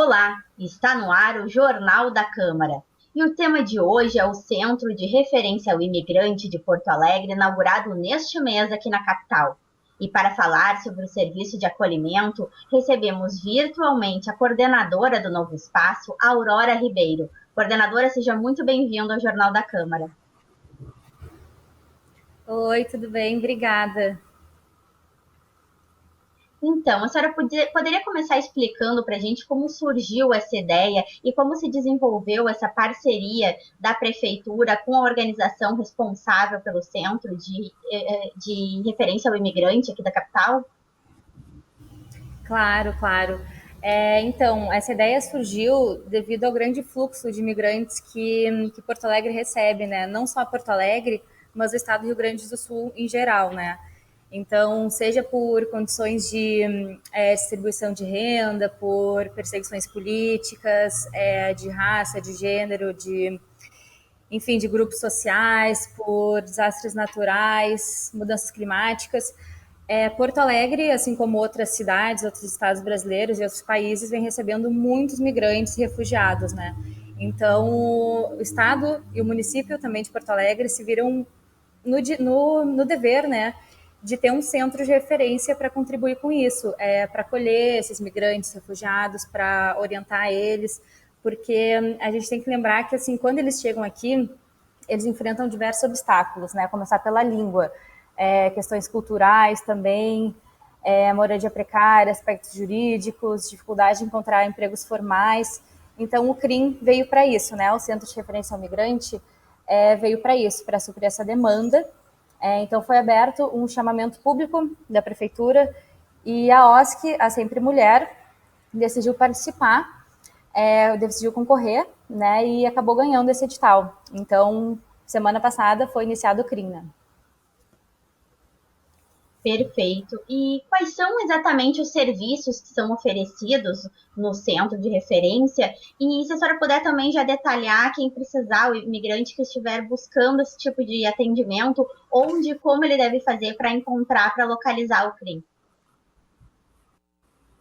Olá, está no ar o Jornal da Câmara. E o tema de hoje é o Centro de Referência ao Imigrante de Porto Alegre, inaugurado neste mês aqui na capital. E para falar sobre o serviço de acolhimento, recebemos virtualmente a coordenadora do novo espaço, Aurora Ribeiro. Coordenadora, seja muito bem-vinda ao Jornal da Câmara. Oi, tudo bem? Obrigada. Então, a senhora poderia começar explicando para a gente como surgiu essa ideia e como se desenvolveu essa parceria da Prefeitura com a organização responsável pelo Centro de Referência ao Imigrante aqui da capital? Claro. Então, essa ideia surgiu devido ao grande fluxo de imigrantes que Porto Alegre recebe, né? Não só Porto Alegre, mas o estado do Rio Grande do Sul em geral, né? Então, seja por condições de distribuição de renda, por perseguições políticas, de raça, de gênero, enfim, de grupos sociais, por desastres naturais, mudanças climáticas. Porto Alegre, assim como outras cidades, outros estados brasileiros e outros países, vem recebendo muitos migrantes e refugiados, né? Então, o estado e o município também de Porto Alegre se viram no dever, né, de ter um centro de referência para contribuir com isso, para acolher esses migrantes, refugiados, para orientar eles, porque a gente tem que lembrar que, assim, quando eles chegam aqui, eles enfrentam diversos obstáculos, né? A começar pela língua, questões culturais também, moradia precária, aspectos jurídicos, dificuldade de encontrar empregos formais. Então, o CRIM veio para isso, né? O Centro de Referência ao Migrante veio para isso, para suprir essa demanda. Então, foi aberto um chamamento público da Prefeitura e a OSC, a Sempre Mulher, decidiu participar, decidiu concorrer, né, e acabou ganhando esse edital. Então, semana passada foi iniciado o CRIM, né? Perfeito. E quais são exatamente os serviços que são oferecidos no centro de referência? E se a senhora puder também já detalhar quem precisar, o imigrante que estiver buscando esse tipo de atendimento, onde, como ele deve fazer para encontrar, para localizar o CRIM?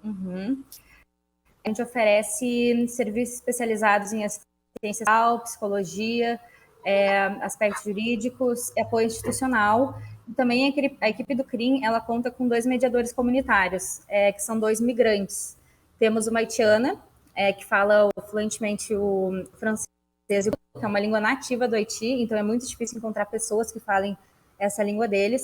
Uhum. A gente oferece serviços especializados em assistência social, psicologia, aspectos jurídicos, apoio institucional. E também a equipe do CRIM, ela conta com 2 mediadores comunitários, que são 2 migrantes. Temos uma haitiana, que fala fluentemente o francês, que é uma língua nativa do Haiti, então é muito difícil encontrar pessoas que falem essa língua deles.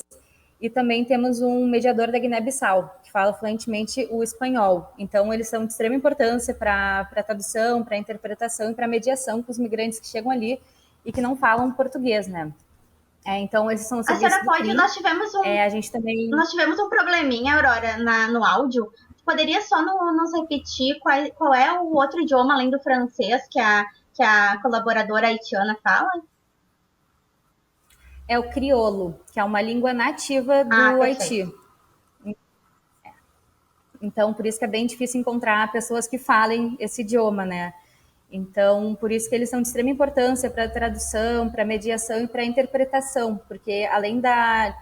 E também temos um mediador da Guiné-Bissau, que fala fluentemente o espanhol. Então, eles são de extrema importância para a tradução, para a interpretação e para a mediação com os migrantes que chegam ali e que não falam português, né? Então, esses são os A serviços senhora do pode, CRIM. A gente também... nós tivemos um probleminha, Aurora, no áudio. Poderia só nos repetir qual é o outro idioma além do francês que a colaboradora haitiana fala? É o crioulo, que é uma língua nativa Ah, do perfeito. Haiti. Então, por isso que é bem difícil encontrar pessoas que falem esse idioma, né? Então, por isso que eles são de extrema importância para a tradução, para a mediação e para a interpretação, porque além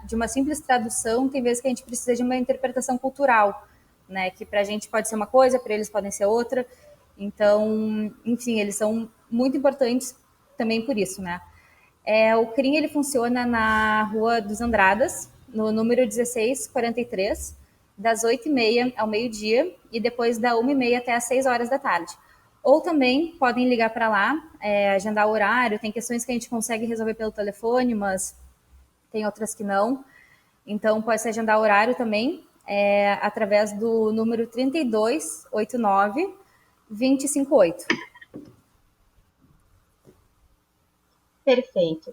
de uma simples tradução, tem vezes que a gente precisa de uma interpretação cultural, né? Que para a gente pode ser uma coisa, para eles podem ser outra. Então, enfim, eles são muito importantes também por isso, né? O CRIM ele funciona na Rua dos Andradas, no número 1643, das 8h30 ao meio-dia e depois da 1h30 até as 6 horas da tarde. Ou também podem ligar para lá, agendar o horário. Tem questões que a gente consegue resolver pelo telefone, mas tem outras que não. Então, pode-se agendar o horário também, através do número 3289 258. Perfeito.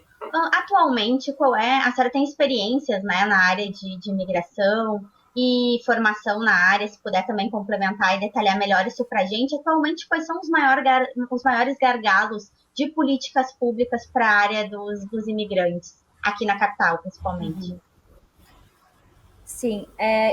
Atualmente, a senhora tem experiências, né, na área de imigração e formação na área, se puder também complementar e detalhar melhor isso para a gente. Atualmente, quais são os maiores gargalos de políticas públicas para a área dos imigrantes, aqui na capital, principalmente? Sim,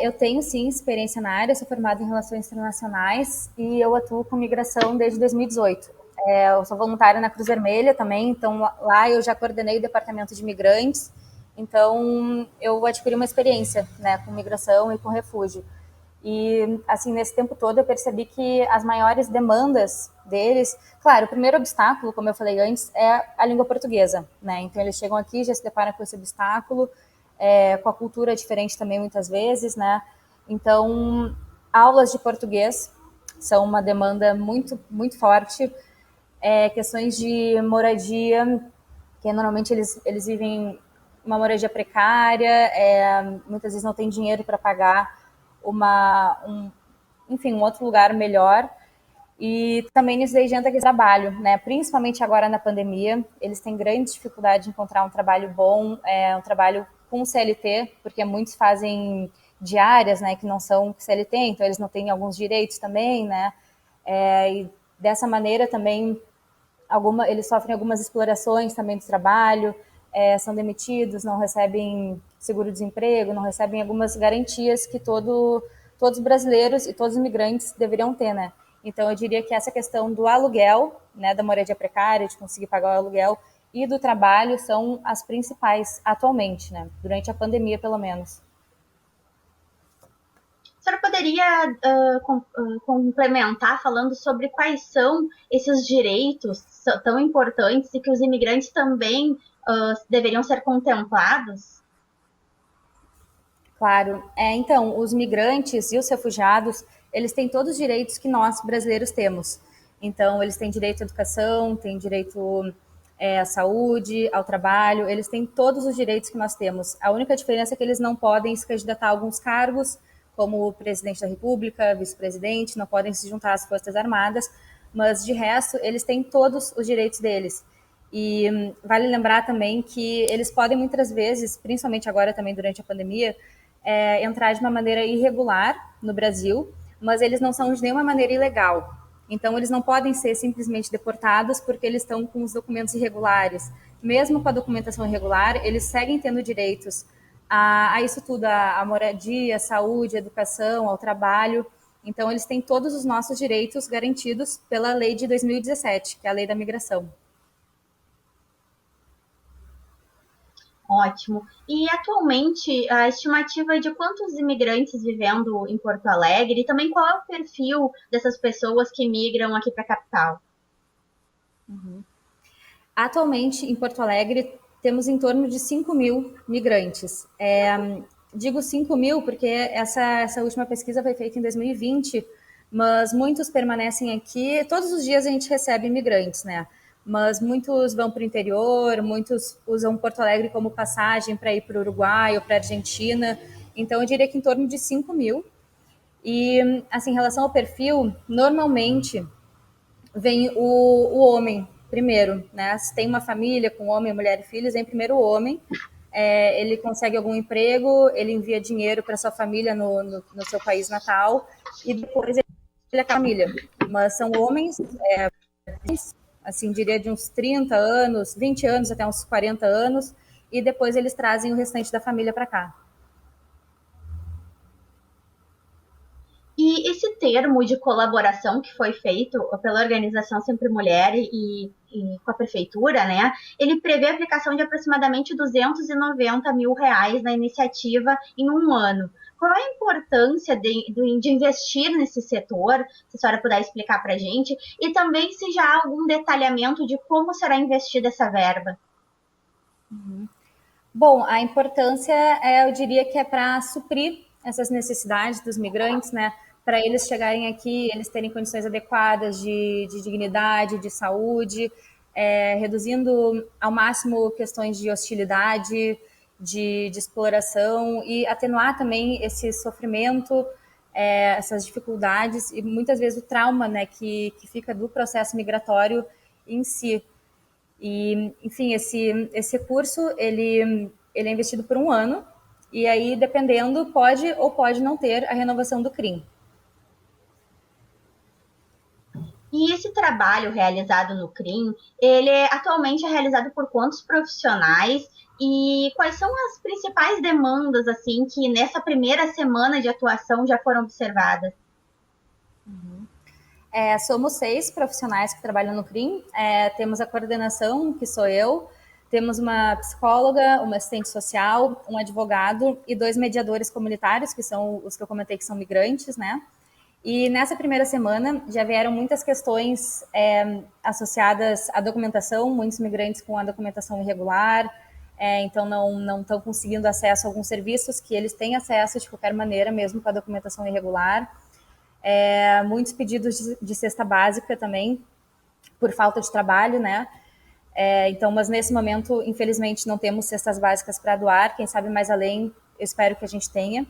eu tenho sim experiência na área, sou formada em Relações Internacionais e eu atuo com migração desde 2018. Eu sou voluntária na Cruz Vermelha também, então lá eu já coordenei o departamento de imigrantes, então eu adquiri uma experiência, né, com migração e com refúgio. E, assim, nesse tempo todo eu percebi que as maiores demandas deles, claro, o primeiro obstáculo, como eu falei antes, é a língua portuguesa, né? Então eles chegam aqui, já se deparam com esse obstáculo, com a cultura diferente também muitas vezes, né? Então, aulas de português são uma demanda muito forte, questões de moradia, que normalmente eles vivem uma moradia precária, muitas vezes não tem dinheiro para pagar enfim, um outro lugar melhor. E também nisso daí entra aquele trabalho, né? Principalmente agora na pandemia, eles têm grande dificuldade de encontrar um trabalho bom, um trabalho com CLT, porque muitos fazem diárias, né, que não são CLT, então eles não têm alguns direitos também, né? E dessa maneira também eles sofrem algumas explorações também do trabalho, são demitidos, não recebem seguro-desemprego, não recebem algumas garantias que todos os brasileiros e todos os imigrantes deveriam ter, né? Então, eu diria que essa questão do aluguel, né, da moradia precária, de conseguir pagar o aluguel, e do trabalho são as principais atualmente, né? Durante a pandemia, pelo menos. A senhora poderia complementar falando sobre quais são esses direitos tão importantes e que os imigrantes também deveriam ser contemplados? Claro. Então, os migrantes e os refugiados, eles têm todos os direitos que nós, brasileiros, temos. Então, eles têm direito à educação, têm direito à saúde, ao trabalho, eles têm todos os direitos que nós temos. A única diferença é que eles não podem se candidatar a alguns cargos, como o presidente da República, vice-presidente, não podem se juntar às Forças Armadas, mas de resto, eles têm todos os direitos deles. E vale lembrar também que eles podem muitas vezes, principalmente agora também durante a pandemia, entrar de uma maneira irregular no Brasil, mas eles não são de nenhuma maneira ilegal. Então, eles não podem ser simplesmente deportados porque eles estão com os documentos irregulares. Mesmo com a documentação irregular, eles seguem tendo direitos a isso tudo, a moradia, a saúde, a educação, ao trabalho. Então, eles têm todos os nossos direitos garantidos pela lei de 2017, que é a lei da migração. Ótimo. E atualmente, a estimativa de quantos imigrantes vivendo em Porto Alegre e também qual é o perfil dessas pessoas que migram aqui para a capital? Atualmente, em Porto Alegre, temos em torno de 5 mil migrantes. Digo 5 mil porque essa última pesquisa foi feita em 2020, mas muitos permanecem aqui. Todos os dias a gente recebe imigrantes, né? Mas muitos vão para o interior, muitos usam Porto Alegre como passagem para ir para o Uruguai ou para a Argentina. Então, eu diria que em torno de 5 mil. E, assim, em relação ao perfil, normalmente vem o homem primeiro, né? Se tem uma família com homem, mulher e filhos, vem primeiro o homem. Ele consegue algum emprego, ele envia dinheiro para sua família no seu país natal e depois ele é a família. Mas são homens, assim, diria de uns 30 anos, 20 anos até uns 40 anos, e depois eles trazem o restante da família para cá. E esse termo de colaboração que foi feito pela Organização Sempre Mulher e com a Prefeitura, né, ele prevê a aplicação de aproximadamente R$ 290 mil na iniciativa em um ano. Qual é a importância de investir nesse setor? Se a senhora puder explicar para a gente. E também se já há algum detalhamento de como será investida essa verba. Bom, a importância, eu diria que é para suprir essas necessidades dos migrantes, né? Para eles chegarem aqui, eles terem condições adequadas de dignidade, de saúde, reduzindo ao máximo questões de hostilidade, de exploração e atenuar também esse sofrimento, essas dificuldades e muitas vezes o trauma, né, que fica do processo migratório em si. E, enfim, esse recurso, ele é investido por um ano, e aí, dependendo, pode ou pode não ter a renovação do CRIM. E esse trabalho realizado no CRIM, ele atualmente é realizado por quantos profissionais e quais são as principais demandas assim que nessa primeira semana de atuação já foram observadas? Somos 6 profissionais que trabalham no CRIM, temos a coordenação, que sou eu, Temos uma psicóloga, uma assistente social, um advogado e 2 mediadores comunitários, que são os que eu comentei que são migrantes, né? E nessa primeira semana já vieram muitas questões associadas à documentação, muitos migrantes com a documentação irregular, então não estão conseguindo acesso a alguns serviços que eles têm acesso de qualquer maneira, mesmo com a documentação irregular. Muitos pedidos de cesta básica também, por falta de trabalho, né? Então, mas nesse momento, infelizmente, não temos cestas básicas para doar. Quem sabe mais além, eu espero que a gente tenha.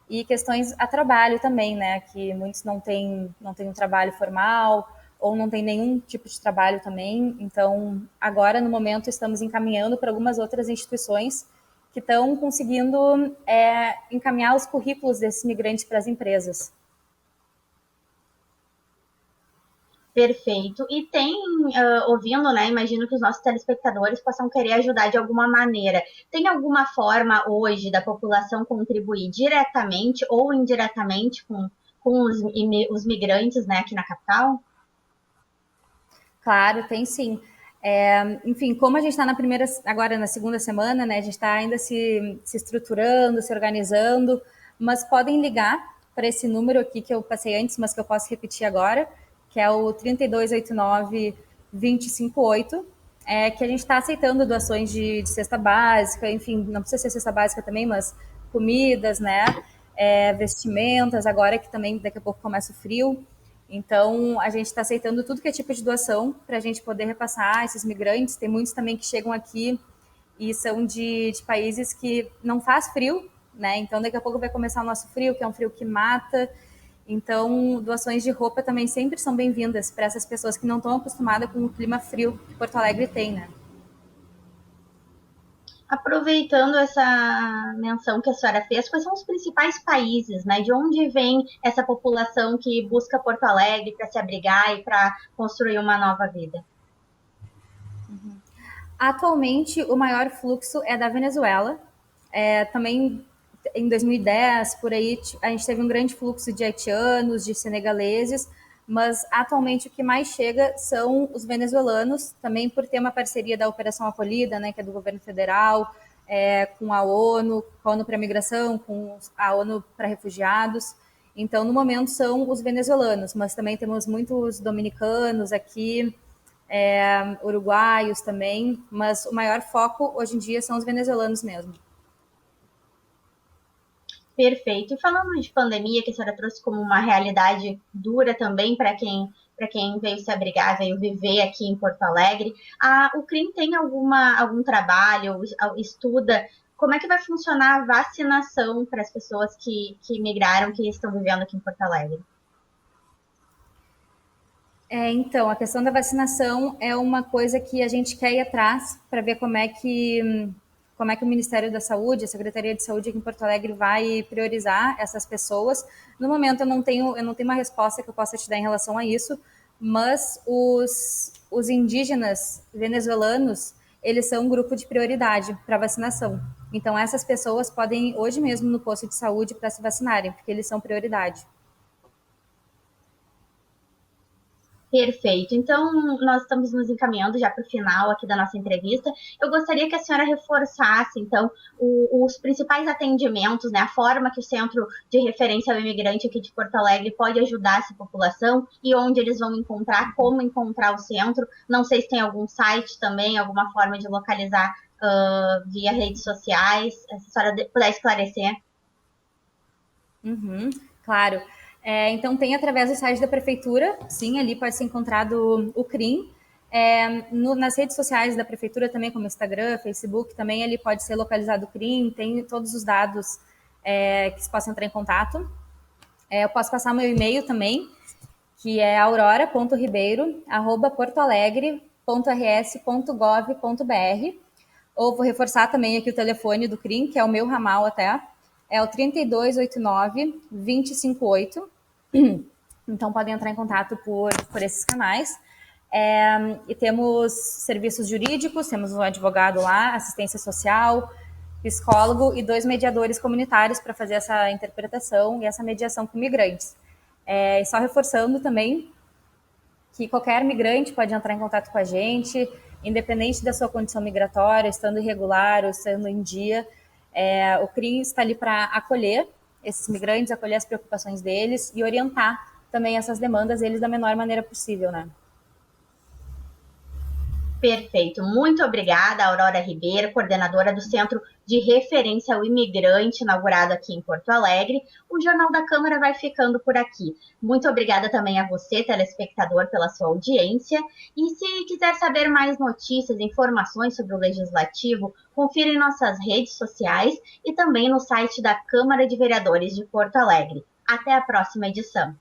E questões a trabalho também, né? Que muitos não têm um trabalho formal ou não tem nenhum tipo de trabalho também. Então, agora, no momento, estamos encaminhando para algumas outras instituições que estão conseguindo encaminhar os currículos desses migrantes para as empresas. Perfeito. E tem, ouvindo, né? Imagino que os nossos telespectadores possam querer ajudar de alguma maneira. Tem alguma forma hoje da população contribuir diretamente ou indiretamente com os migrantes, né, aqui na capital? Claro, tem sim. Enfim, como a gente está agora na segunda semana, né? A gente está ainda se estruturando, se organizando, mas podem ligar para esse número aqui que eu passei antes, mas que eu posso repetir agora, que é o 3289-258, que a gente está aceitando doações de cesta básica, enfim, não precisa ser cesta básica também, mas comidas, né? Vestimentas, agora que também daqui a pouco começa o frio. Então, a gente está aceitando tudo que é tipo de doação para a gente poder repassar esses migrantes. Tem muitos também que chegam aqui e são de países que não faz frio, né? Então, daqui a pouco vai começar o nosso frio, que é um frio que mata. Então, doações de roupa também sempre são bem-vindas para essas pessoas que não estão acostumadas com o clima frio que Porto Alegre tem, né? Aproveitando essa menção que a senhora fez, quais são os principais países, né? De onde vem essa população que busca Porto Alegre para se abrigar e para construir uma nova vida? Atualmente, o maior fluxo é da Venezuela. Também em 2010, por aí, a gente teve um grande fluxo de haitianos, de senegaleses, mas atualmente o que mais chega são os venezuelanos, também por ter uma parceria da Operação Acolhida, né, que é do governo federal, com a ONU para a migração, com a ONU para refugiados. Então, no momento, são os venezuelanos, mas também temos muitos dominicanos aqui, uruguaios também, mas o maior foco hoje em dia são os venezuelanos mesmo. Perfeito. E falando de pandemia, que a senhora trouxe como uma realidade dura também para quem veio se abrigar, veio viver aqui em Porto Alegre, o CRIM tem algum trabalho, estuda como é que vai funcionar a vacinação para as pessoas que migraram, que estão vivendo aqui em Porto Alegre? Então, a questão da vacinação é uma coisa que a gente quer ir atrás para ver como é que o Ministério da Saúde, a Secretaria de Saúde aqui em Porto Alegre vai priorizar essas pessoas. No momento eu não tenho uma resposta que eu possa te dar em relação a isso, mas os indígenas venezuelanos, eles são um grupo de prioridade para vacinação. Então essas pessoas podem ir hoje mesmo no posto de saúde para se vacinarem, porque eles são prioridade. Perfeito. Então, nós estamos nos encaminhando já para o final aqui da nossa entrevista. Eu gostaria que a senhora reforçasse, então, os principais atendimentos, né, a forma que o Centro de Referência ao Imigrante aqui de Porto Alegre pode ajudar essa população e onde eles vão encontrar, como encontrar o centro. Não sei se tem algum site também, alguma forma de localizar via redes sociais. Se a senhora puder esclarecer. Uhum, claro. Então, tem através do site da prefeitura, sim, ali pode ser encontrado o CRIM. Nas redes sociais da prefeitura também, como Instagram, Facebook, também ele pode ser localizado o CRIM, tem todos os dados que se possa entrar em contato. Eu posso passar meu e-mail também, que é aurora.ribeiro@portoalegre.rs.gov.br. Ou vou reforçar também aqui o telefone do CRIM, que é o meu ramal até, é o 3289-258. Então, podem entrar em contato por esses canais. E temos serviços jurídicos, temos um advogado lá, assistência social, psicólogo e 2 mediadores comunitários para fazer essa interpretação e essa mediação com migrantes. E só reforçando também que qualquer migrante pode entrar em contato com a gente, independente da sua condição migratória, estando irregular ou estando em dia, o CRIM está ali para acolher esses migrantes, acolher as preocupações deles e orientar também essas demandas deles da menor maneira possível, né? Perfeito. Muito obrigada, Aurora Ribeiro, coordenadora do Centro de Referência ao Imigrante, inaugurado aqui em Porto Alegre. O Jornal da Câmara vai ficando por aqui. Muito obrigada também a você, telespectador, pela sua audiência. E se quiser saber mais notícias, informações sobre o Legislativo, confira em nossas redes sociais e também no site da Câmara de Vereadores de Porto Alegre. Até a próxima edição.